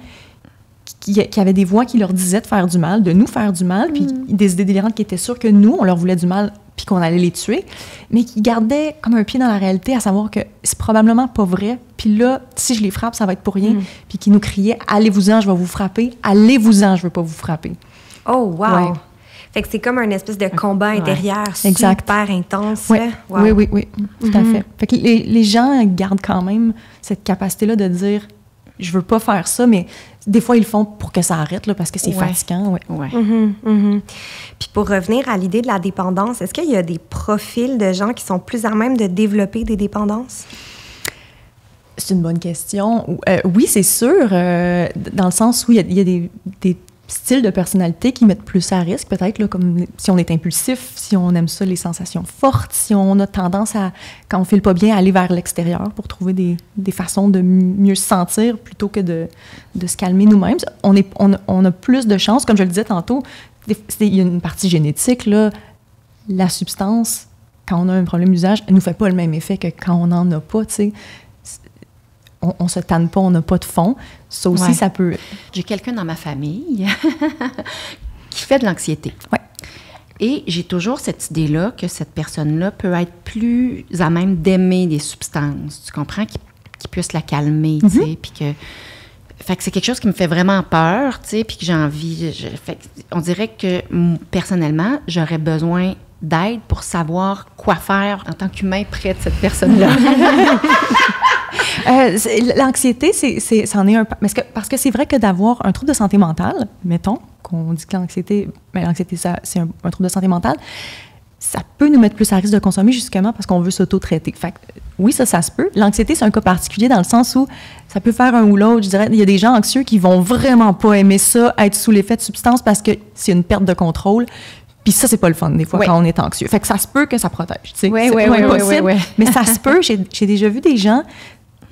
qui avaient des voix qui leur disaient de faire du mal, de nous faire du mal, puis des idées délirantes qui étaient sûres que nous, on leur voulait du mal, puis qu'on allait les tuer, mais qui gardaient comme un pied dans la réalité, à savoir que c'est probablement pas vrai. Puis là, si je les frappe, ça va être pour rien. Puis qui nous criaient « Allez-vous-en, je vais vous frapper. Allez-vous-en, je veux pas vous frapper. » Oh, wow! Ouais. Fait que c'est comme un espèce de combat intérieur super intense. Oui, tout à fait. Fait que les gens gardent quand même cette capacité-là de dire « Je veux pas faire ça », mais des fois, ils le font pour que ça arrête, là, parce que c'est fatigant. Puis pour revenir à l'idée de la dépendance, est-ce qu'il y a des profils de gens qui sont plus à même de développer des dépendances? C'est une bonne question. Oui, c'est sûr, dans le sens où il y a des styles de personnalité qui mettent plus à risque, peut-être, là, comme si on est impulsif, si on aime ça, les sensations fortes, si on a tendance à, quand on ne file pas bien, à aller vers l'extérieur pour trouver des façons de mieux se sentir plutôt que de se calmer nous-mêmes. On a plus de chances, comme je le disais tantôt, il y a une partie génétique, là, la substance, quand on a un problème d'usage, elle ne nous fait pas le même effet que quand on n'en a pas, tu sais. On se tanne pas, on n'a pas de fond. Ça aussi, ça peut... J'ai quelqu'un dans ma famille qui fait de l'anxiété. Ouais. Et j'ai toujours cette idée-là que cette personne-là peut être plus à même d'aimer des substances, tu comprends, qui puissent la calmer, tu sais, puis que... Fait que c'est quelque chose qui me fait vraiment peur, tu sais, puis que j'ai envie... on dirait que, personnellement, j'aurais besoin d'aide pour savoir quoi faire en tant qu'humain près de cette personne-là. L'anxiété, c'en est un... Parce que c'est vrai que d'avoir un trouble de santé mentale, mettons, qu'on dit que l'anxiété, c'est un trouble de santé mentale, ça peut nous mettre plus à risque de consommer justement parce qu'on veut s'auto-traiter. Fait que, oui, ça se peut. L'anxiété, c'est un cas particulier dans le sens où ça peut faire un ou l'autre. Je dirais, il y a des gens anxieux qui vont vraiment pas aimer ça, être sous l'effet de substances parce que c'est une perte de contrôle. Puis ça, c'est pas le fun, des fois, quand on est anxieux. Fait que ça se peut que ça protège, tu sais. Oui, c'est pas impossible, mais ça se peut. J'ai déjà vu des gens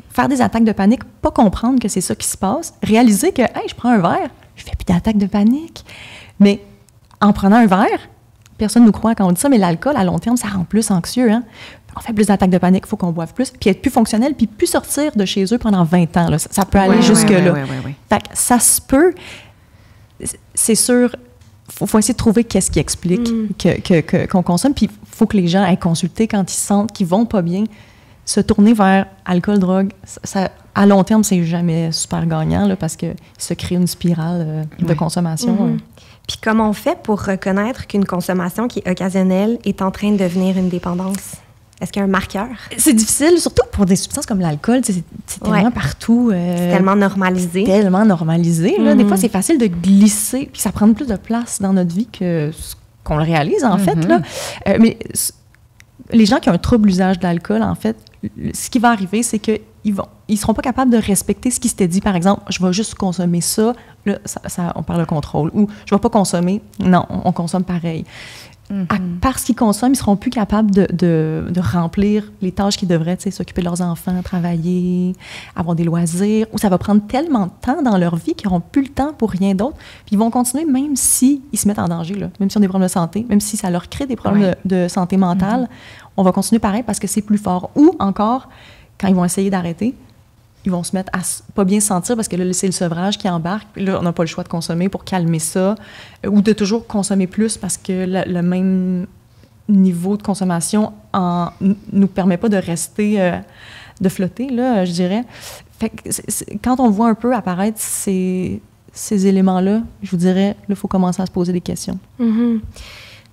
faire des attaques de panique, pas comprendre que c'est ça qui se passe, réaliser que, hey, je prends un verre, je fais plus d'attaque de panique. Mais en prenant un verre, personne ne nous croit quand on dit ça, mais l'alcool, à long terme, ça rend plus anxieux, hein? On fait plus d'attaques de panique, il faut qu'on boive plus, puis être plus fonctionnel, puis plus sortir de chez eux pendant 20 ans. Là. Ça peut aller jusque-là. Fait que ça se peut, c'est sûr, il faut essayer de trouver qu'est-ce qui explique qu'on consomme, puis il faut que les gens aient consulté quand ils sentent qu'ils vont pas bien, se tourner vers alcool, drogue. Ça, à long terme, c'est jamais super gagnant, là, parce qu'il se crée une spirale de consommation. Puis comment on fait pour reconnaître qu'une consommation qui est occasionnelle est en train de devenir une dépendance? Est-ce qu'il y a un marqueur? C'est difficile, surtout pour des substances comme l'alcool. C'est tellement partout. C'est tellement normalisé. Tellement normalisé. Là. Des fois, c'est facile de glisser, puis ça prend plus de place dans notre vie que ce qu'on le réalise, en fait. Là. Mais les gens qui ont un trouble usage de l'alcool, en fait, ce qui va arriver, c'est qu'ils seront pas capables de respecter ce qui s'était dit. Par exemple, je vais juste consommer ça. Là, on parle de contrôle. Ou je vais pas consommer. Non, on consomme pareil. Parce qu'ils consomment, ils seront plus capables de remplir les tâches qu'ils devraient, tu sais, s'occuper de leurs enfants, travailler, avoir des loisirs. Ou ça va prendre tellement de temps dans leur vie qu'ils n'auront plus le temps pour rien d'autre. Puis ils vont continuer même s'ils se mettent en danger, là, même s'ils ont des problèmes de santé, même si ça leur crée des problèmes de santé mentale. On va continuer pareil parce que c'est plus fort. Ou encore, quand ils vont essayer d'arrêter, ils vont se mettre à pas bien se sentir parce que là, c'est le sevrage qui embarque. Puis là, on n'a pas le choix de consommer pour calmer ça. Ou de toujours consommer plus parce que le même niveau de consommation nous permet pas de rester, de flotter, là, je dirais. Fait que quand on voit un peu apparaître ces éléments-là, je vous dirais, là, il faut commencer à se poser des questions.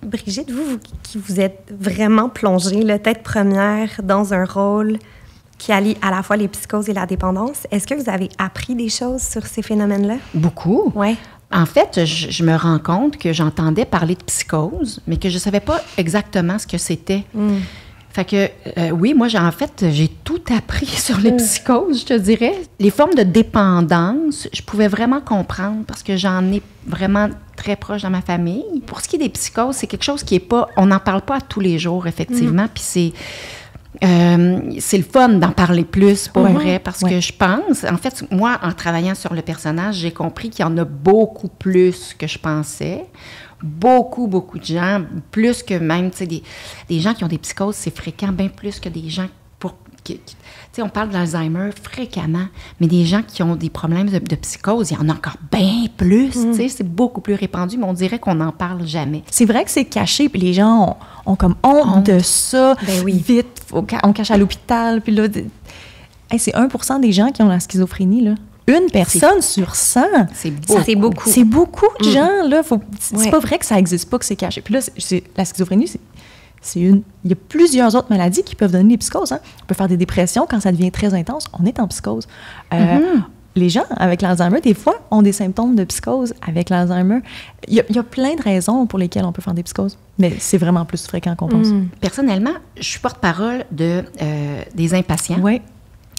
Brigitte, vous qui vous êtes vraiment plongée, là, tête première, dans un rôle qui allie à la fois les psychoses et la dépendance, est-ce que vous avez appris des choses sur ces phénomènes-là? Beaucoup. Oui. En fait, je me rends compte que j'entendais parler de psychose, mais que je ne savais pas exactement ce que c'était. Fait que, oui, moi, j'ai tout appris sur les psychoses, je te dirais. Les formes de dépendance, je pouvais vraiment comprendre parce que j'en ai vraiment très proche dans ma famille. Pour ce qui est des psychoses, c'est quelque chose qui est pas... On n'en parle pas à tous les jours, effectivement, puis c'est le fun d'en parler plus, pour vrai, parce que je pense... En fait, moi, en travaillant sur le personnage, j'ai compris qu'il y en a beaucoup plus que je pensais. Beaucoup de gens, plus que même, tu sais, des gens qui ont des psychoses, c'est fréquent, bien plus que des gens tu sais, on parle d'Alzheimer fréquemment, mais des gens qui ont des problèmes de psychose, il y en a encore bien plus, tu sais, c'est beaucoup plus répandu, mais on dirait qu'on n'en parle jamais. C'est vrai que c'est caché, puis les gens ont comme honte de ça. Ben oui. Vite, on cache à l'hôpital, puis là, c'est 1% des gens qui ont la schizophrénie, là. Une personne sur 100. C'est beaucoup. C'est beaucoup. C'est beaucoup de gens, là. C'est pas vrai que ça n'existe pas, que c'est caché. Puis là, la schizophrénie, il y a plusieurs autres maladies qui peuvent donner des psychoses. Hein. On peut faire des dépressions quand ça devient très intense. On est en psychose. Les gens avec l'Alzheimer, des fois, ont des symptômes de psychose avec l'Alzheimer. Il y a plein de raisons pour lesquelles on peut faire des psychoses, mais c'est vraiment plus fréquent qu'on pense. Personnellement, je suis porte-parole des impatients. Oui.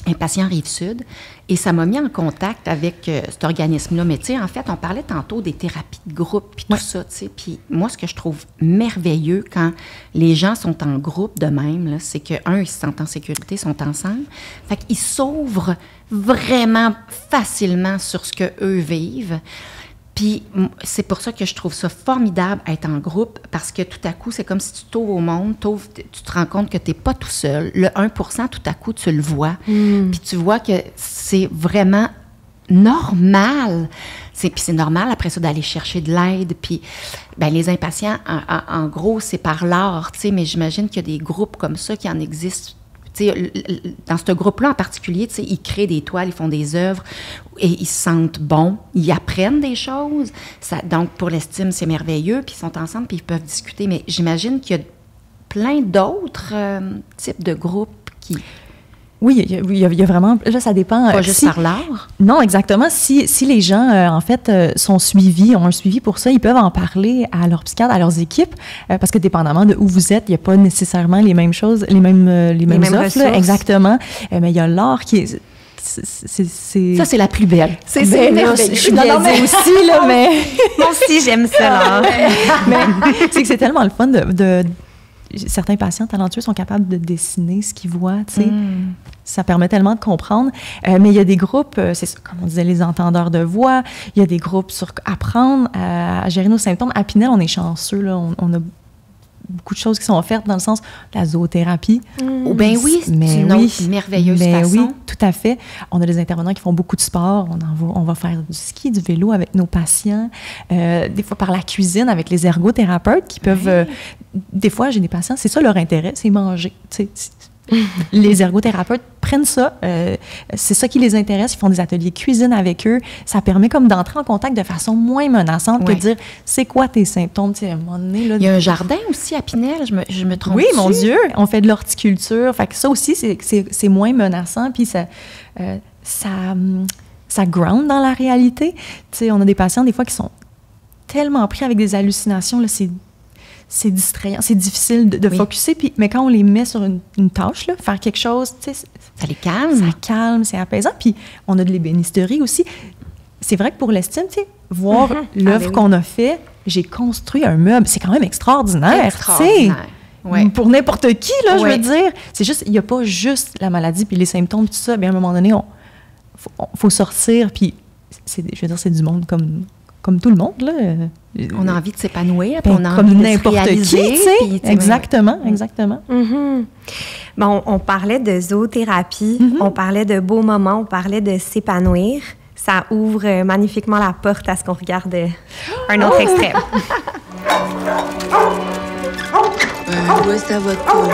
Impatients Rive-Sud, et ça m'a mis en contact avec cet organisme-là. Mais tu sais, en fait, on parlait tantôt des thérapies de groupe, puis tout ça, tu sais. Puis moi, ce que je trouve merveilleux quand les gens sont en groupe de même, là, c'est que, ils se sentent en sécurité, sont ensemble. Fait qu'ils s'ouvrent vraiment facilement sur ce qu'eux vivent. Puis c'est pour ça que je trouve ça formidable être en groupe, parce que tout à coup, c'est comme si tu t'ouvres au monde, tu te rends compte que tu n'es pas tout seul. Le 1%, tout à coup, tu le vois. Puis tu vois que c'est vraiment normal. Puis c'est normal, après ça, d'aller chercher de l'aide. Puis les impatients, en gros, c'est par l'art, tu sais, mais j'imagine qu'il y a des groupes comme ça qui en existent. T'sais, dans ce groupe-là en particulier, ils créent des toiles, ils font des œuvres et ils se sentent bons, ils apprennent des choses. Donc, pour l'estime, c'est merveilleux, puis ils sont ensemble, puis ils peuvent discuter. Mais j'imagine qu'il y a plein d'autres types de groupes qui... Oui, il y a vraiment... Là, ça dépend... Pas juste par l'art? Non, exactement. Si les gens, en fait, sont suivis, ont un suivi pour ça, ils peuvent en parler à leur psychiatre, à leurs équipes, parce que dépendamment de où vous êtes, il n'y a pas nécessairement les mêmes choses, les mêmes offres. Là, exactement. Mais il y a l'art qui est... Ça, c'est la plus belle. C'est merveilleux. Je suis biaisée aussi, là, mais... Moi aussi, j'aime ça. Mais c'est que c'est tellement le fun de certains patients talentueux sont capables de dessiner ce qu'ils voient, tu sais. Ça permet tellement de comprendre. Mais il y a des groupes, c'est ça, comme on disait, les entendeurs de voix. Il y a des groupes sur apprendre à gérer nos symptômes. À Pinel, on est chanceux, là. On a beaucoup de choses qui sont offertes dans le sens de la zoothérapie. Ben oui, c'est une autre merveilleuse façon. Oui, tout à fait. On a des intervenants qui font beaucoup de sport. On va faire du ski, du vélo avec nos patients. Des fois, par la cuisine, avec les ergothérapeutes qui peuvent... des fois, j'ai des patients, c'est ça leur intérêt, c'est manger. Tu sais, les ergothérapeutes prennent ça, c'est ça qui les intéresse, ils font des ateliers cuisine avec eux, ça permet comme d'entrer en contact de façon moins menaçante que de dire c'est quoi tes symptômes, tu sais, à un moment donné, là, il y a un jardin aussi à Pinel, je me trompe. Oui, mon Dieu, on fait de l'horticulture, fait que ça aussi c'est moins menaçant, puis ça ground dans la réalité. Tu sais, on a des patients des fois qui sont tellement pris avec des hallucinations, là, c'est distrayant, c'est difficile de focusser. Puis, mais quand on les met sur une tâche, là, faire quelque chose, tu sais, ça les calme. Ça calme, c'est apaisant. Puis on a de l'ébénisterie aussi. C'est vrai que pour l'estime, tu sais, voir l'œuvre qu'on a fait, j'ai construit un meuble, c'est quand même extraordinaire. Ouais. Pour n'importe qui, là, je veux dire. C'est juste, il n'y a pas juste la maladie puis les symptômes, tout ça. Bien, à un moment donné, faut sortir. Puis, je veux dire, c'est du monde comme tout le monde, là. On a envie de s'épanouir, puis on a comme envie n'importe de se réaliser. Qui, exactement. Bon, on parlait de zoothérapie, on parlait de beaux moments, on parlait de s'épanouir. Ça ouvre magnifiquement la porte à ce qu'on regarde un autre extrait. Où est ta moto?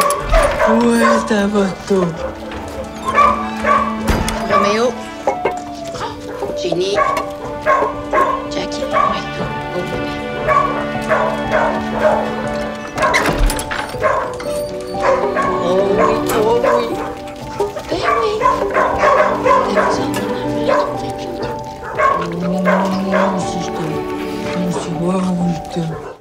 Où est ta moto? Roméo. Jenny. Jackie. Oui. Oh, bébé. Oh oui, oh oui. Ben oui. T'aimes ça, mon amour?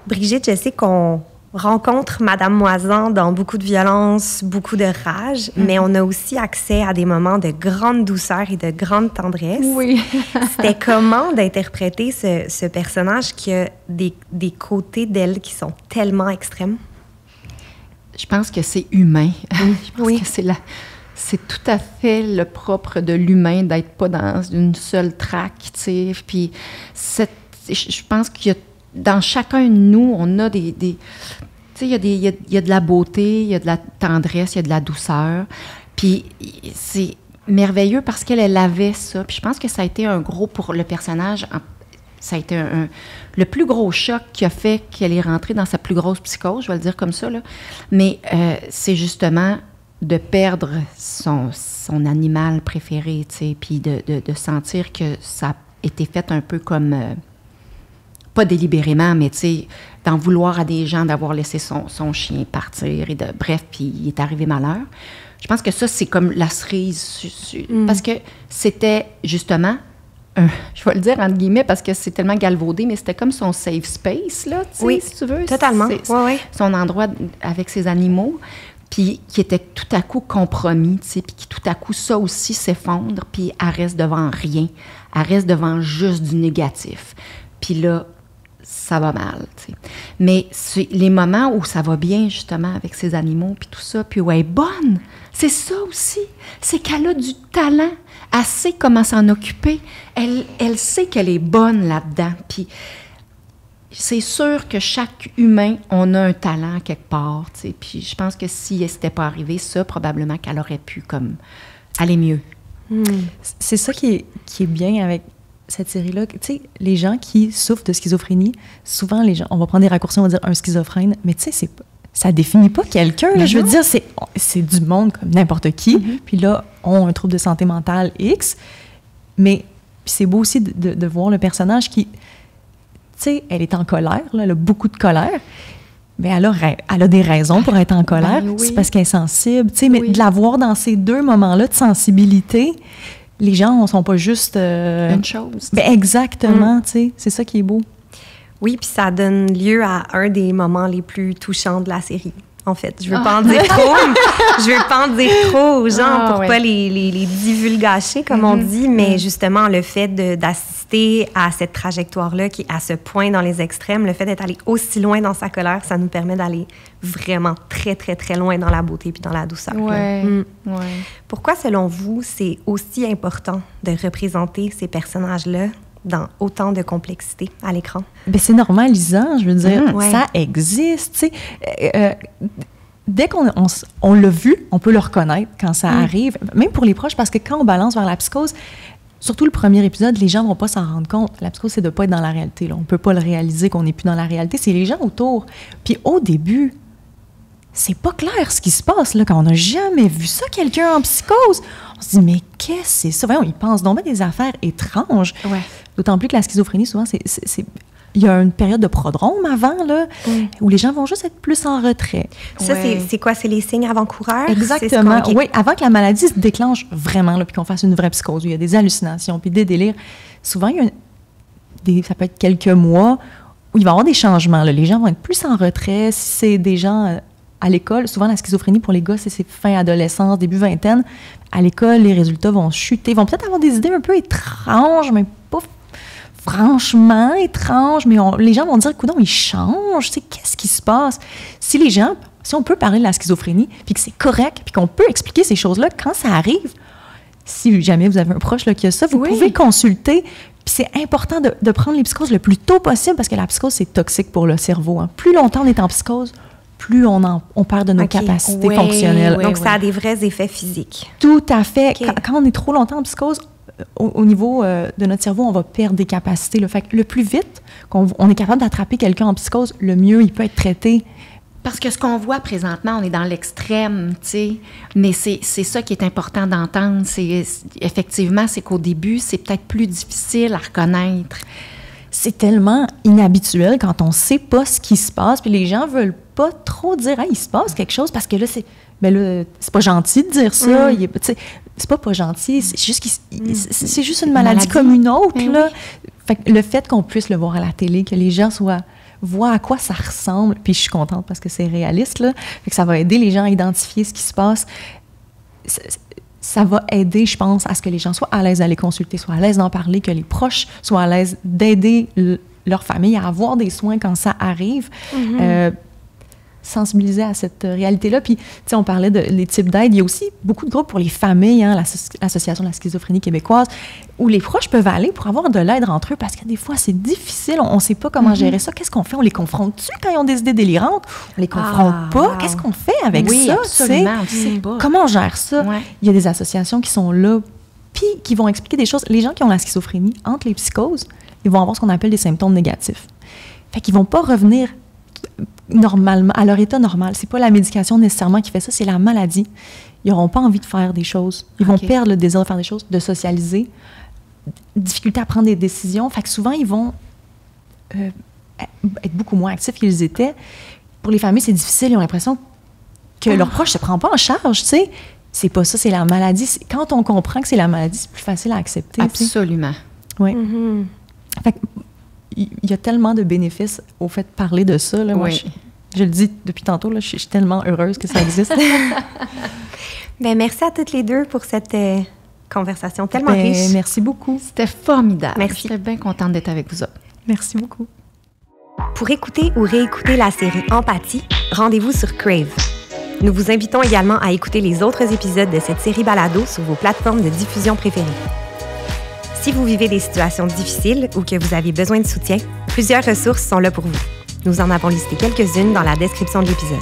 Brigitte, je sais qu'on rencontre Madame Moisan dans beaucoup de violence, beaucoup de rage, mais on a aussi accès à des moments de grande douceur et de grande tendresse. Oui. C'était comment d'interpréter ce personnage qui a des côtés d'elle qui sont tellement extrêmes? Je pense que c'est humain. Je pense que c'est tout à fait le propre de l'humain d'être pas dans une seule traque, tu sais. Puis je pense qu'il y a dans chacun de nous, on a des tu sais, il y a de la beauté, il y a de la tendresse, il y a de la douceur. Puis c'est merveilleux parce qu'elle avait ça. Puis je pense que ça a été un gros pour le personnage. Ça a été le plus gros choc qui a fait qu'elle est rentrée dans sa plus grosse psychose, je vais le dire comme ça, là. Mais c'est justement de perdre son animal préféré, tu sais, puis de sentir que ça a été fait un peu comme... pas délibérément, mais tu sais, d'en vouloir à des gens d'avoir laissé son chien partir, et bref, puis il est arrivé malheur. Je pense que ça, c'est comme la cerise, parce que c'était justement, je vais le dire entre guillemets, parce que c'est tellement galvaudé, mais c'était comme son safe space, là, tu sais, si tu veux. Totalement, son endroit avec ses animaux, puis qui était tout à coup compromis, tu sais, puis qui tout à coup, ça aussi s'effondre, puis elle reste devant rien. Elle reste devant juste du négatif. Puis là, ça va mal, tu sais. Mais les moments où ça va bien, justement, avec ses animaux, puis tout ça, puis où elle est bonne, c'est ça aussi. C'est qu'elle a du talent. Elle sait comment s'en occuper. Elle sait qu'elle est bonne là-dedans. Puis c'est sûr que chaque humain, on a un talent quelque part, tu sais. Puis je pense que si elle s'était pas arrivé, ça, probablement qu'elle aurait pu, comme, aller mieux. C'est ça qui est bien avec cette série-là. Tu sais, les gens qui souffrent de schizophrénie, souvent, les gens, on va prendre des raccourcis, on va dire un schizophrène, mais tu sais, ça définit pas quelqu'un. Là, je veux dire, c'est du monde comme n'importe qui. Puis là, ont un trouble de santé mentale X. Mais c'est beau aussi de voir le personnage qui, tu sais, elle est en colère, là, elle a beaucoup de colère. bien, elle a des raisons pour être en colère. Ben oui. C'est parce qu'elle est sensible. Tu sais, mais Oui. de la voir dans ces deux moments-là de sensibilité, les gens ne sont pas juste... Une chose. Ben exactement, tu sais. C'est ça qui est beau. Oui, puis ça donne lieu à un des moments les plus touchants de la série. En fait, je veux pas en dire trop. Je veux pas en dire trop aux gens pour pas les divulgacher, comme on dit, mais justement, le fait d'assister à cette trajectoire-là, qui est à ce point dans les extrêmes, le fait d'être allé aussi loin dans sa colère, ça nous permet d'aller vraiment très, très, très loin dans la beauté puis dans la douceur. Ouais. Pourquoi, selon vous, c'est aussi important de représenter ces personnages-là dans autant de complexité à l'écran? Ben c'est normalisant, je veux dire, Ouais. ça existe, tu sais. Dès qu'on l'a vu, on peut le reconnaître quand ça arrive, même pour les proches, parce que quand on balance vers la psychose, surtout le premier épisode, les gens ne vont pas s'en rendre compte. La psychose, c'est de ne pas être dans la réalité. Là. On ne peut pas le réaliser qu'on n'est plus dans la réalité. C'est les gens autour. Puis au début, c'est pas clair ce qui se passe, là, quand on n'a jamais vu ça, quelqu'un en psychose. On se dit, mais qu'est-ce que c'est ça? Voyons, ils pensent donc bien des affaires étranges. Ouais. D'autant plus que la schizophrénie, souvent, il y a une période de prodrome avant, là, où les gens vont juste être plus en retrait. Ça, c'est quoi? C'est les signes avant-coureurs? Exactement. C'est ce qu'on- Oui, avant que la maladie se déclenche vraiment, là, puis qu'on fasse une vraie psychose, où il y a des hallucinations, puis des délires. Souvent, il y a ça peut être quelques mois où il va y avoir des changements. Là. Les gens vont être plus en retrait. Si c'est des gens à l'école, souvent la schizophrénie pour les gars, c'est fin adolescence, début vingtaine. À l'école, les résultats vont chuter. Ils vont peut-être avoir des idées un peu étranges, mais pas franchement étranges. Mais les gens vont dire, coudonc, ils changent. Tu sais, qu'est-ce qui se passe? Si on peut parler de la schizophrénie, puis que c'est correct, puis qu'on peut expliquer ces choses-là quand ça arrive, si jamais vous avez un proche là, qui a ça, vous pouvez consulter. Puis c'est important de prendre les psychoses le plus tôt possible parce que la psychose, c'est toxique pour le cerveau. Hein. Plus longtemps on est en psychose, plus on perd de nos capacités fonctionnelles. Donc, ça a des vrais effets physiques. Tout à fait. Okay. Quand on est trop longtemps en psychose, au niveau de notre cerveau, on va perdre des capacités. Là. Fait que le plus vite qu'on est capable d'attraper quelqu'un en psychose, le mieux il peut être traité. Parce que ce qu'on voit présentement, on est dans l'extrême, tu sais. Mais c'est ça qui est important d'entendre. Effectivement, c'est qu'au début, c'est peut-être plus difficile à reconnaître. C'est tellement inhabituel quand on ne sait pas ce qui se passe, puis les gens veulent pas trop dire « il se passe quelque chose », parce que là, c'est pas gentil de dire ça. C'est pas gentil, c'est juste, c'est juste une maladie comme une autre. Là. Oui. Fait que le fait qu'on puisse le voir à la télé, que les gens voient à quoi ça ressemble, puis je suis contente parce que c'est réaliste, là, fait que ça va aider les gens à identifier ce qui se passe. Ça va aider, je pense, à ce que les gens soient à l'aise d'aller consulter, soient à l'aise d'en parler, que les proches soient à l'aise d'aider leur famille à avoir des soins quand ça arrive. Sensibiliser à cette réalité-là. Puis, tu sais, on parlait des types d'aide. Il y a aussi beaucoup de groupes pour les familles, hein, l'Association de la schizophrénie québécoise, où les proches peuvent aller pour avoir de l'aide entre eux, parce que des fois, c'est difficile. On ne sait pas comment gérer ça. Qu'est-ce qu'on fait? On les confronte-tu quand ils ont des idées délirantes? On les confronte pas? Wow. Qu'est-ce qu'on fait avec ça? Absolument, on ne sait pas. Comment on gère ça? Ouais. Il y a des associations qui sont là, puis qui vont expliquer des choses. Les gens qui ont la schizophrénie, entre les psychoses, ils vont avoir ce qu'on appelle des symptômes négatifs. Fait qu'ils ne vont pas revenir normalement, à leur état normal. C'est pas la médication nécessairement qui fait ça, c'est la maladie. Ils n'auront pas envie de faire des choses. Ils vont perdre le désir de faire des choses, de socialiser, difficulté à prendre des décisions. Fait que souvent, ils vont être beaucoup moins actifs qu'ils étaient. Pour les familles, c'est difficile. Ils ont l'impression que leur proche ne se prend pas en charge, tu sais. C'est pas ça, c'est la maladie. Quand on comprend que c'est la maladie, c'est plus facile à accepter. Absolument. Oui. Fait que, il y a tellement de bénéfices au fait de parler de ça. Là. Moi, je le dis depuis tantôt, là, je suis tellement heureuse que ça existe. Bien, merci à toutes les deux pour cette conversation tellement riche. Merci beaucoup. C'était formidable. Merci. J'étais bien contente d'être avec vous autres. Merci beaucoup. Pour écouter ou réécouter la série Empathie, rendez-vous sur Crave. Nous vous invitons également à écouter les autres épisodes de cette série balado sur vos plateformes de diffusion préférées. Si vous vivez des situations difficiles ou que vous avez besoin de soutien, plusieurs ressources sont là pour vous. Nous en avons listé quelques-unes dans la description de l'épisode.